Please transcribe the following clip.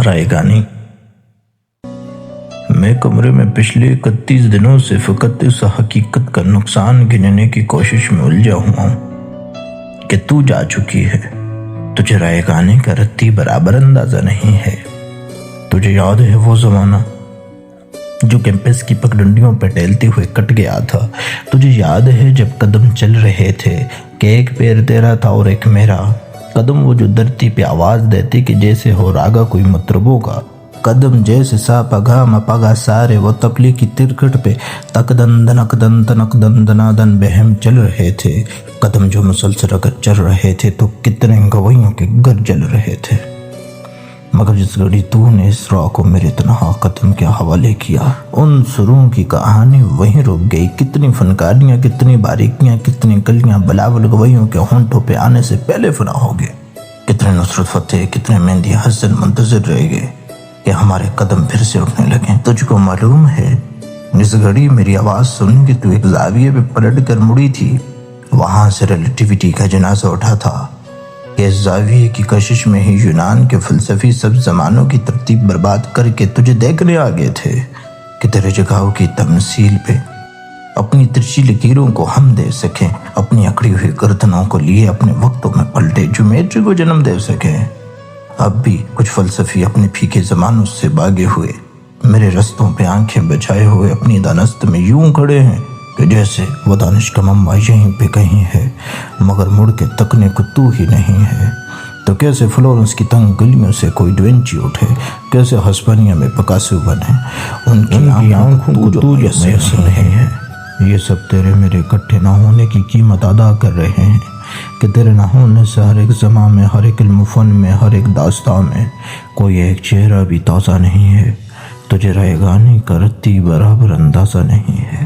رائے گانی، میں کمرے میں پچھلے 31 دنوں سے فقط اس حقیقت کا نقصان گننے کی کوشش میں الجھا ہوا ہوں کہ تو جا چکی ہے۔ تجھے رائے گانی کا رتی برابر اندازہ نہیں ہے۔ تجھے یاد ہے وہ زمانہ جو کیمپس کی پگڈنڈیوں پہ ٹہلتے ہوئے کٹ گیا تھا؟ تجھے یاد ہے جب قدم چل رہے تھے کہ ایک پیر تیرا تھا اور ایک میرا؟ قدم وہ جو دھرتی پہ آواز دیتے کہ جیسے ہو راگا کوئی مطربوں کا، قدم جیسے سا پگا مپگا سارے وہ تپلی کی ترکٹ پہ تک دن دنک دن تنک دن دنادن بہم چل رہے تھے، قدم جو مسلسل اگر چل رہے تھے تو کتنے گویوں کے گھر جل رہے تھے۔ مگر جس گھڑی تو نے اس راہ کو میرے تنہا قدم کے حوالے کیا، ان سروں کی کہانی وہیں رک گئی۔ کتنی فنکاریاں، کتنی باریکیاں، کتنی کلیاں بلاول گویوں کے ہونٹوں پہ آنے سے پہلے فنا ہو گئے۔ کتنے نصرت فتح، کتنے مہندی حسن منتظر رہ گئے کہ ہمارے قدم پھر سے اٹھنے لگیں۔ تجھ کو معلوم ہے جس گھڑی میری آواز سن کے تو ایک زاویے پہ پلٹ کر مڑی تھی، وہاں سے ریلیٹیوٹی کا جنازہ اٹھا تھا کہ اس زاویے کی کشش میں ہی یونان کے فلسفی سب زمانوں کی ترتیب برباد کر کے تجھے دیکھنے آگے تھے کہ تیرے جگہوں کی تمثیل پہ اپنی ترچھی لکیروں کو ہم دے سکیں، اپنی اکڑی ہوئی گردنوں کو لیے اپنے وقتوں میں پلٹے جیومیٹری کو جنم دے سکیں۔ اب بھی کچھ فلسفی اپنے پھیکے زمانوں سے باغے ہوئے میرے رستوں پہ آنکھیں بچھائے ہوئے اپنی دانست میں یوں کھڑے ہیں کہ جیسے وہ دانش کا منبع یہیں پہ کہیں ہے، مگر مڑ کے تکنے کو تو ہی نہیں ہے۔ تو کیسے فلورنس کی تنگ گلیوں سے کوئی ڈوینچی اٹھے، کیسے ہسپانیہ میں پکاسو بنے، ان کی آنکھوں کو تو جیسے نہیں ہے۔ یہ سب تیرے میرے اکٹھے نہ ہونے کی قیمت ادا کر رہے ہیں کہ تیرے نہ ہونے سے ہر ایک زمان میں، ہر ایک علم فن میں، ہر ایک داستان میں کوئی ایک چہرہ بھی تازہ نہیں ہے۔ تجھے رائے گانی کا رتی برابر اندازہ نہیں ہے۔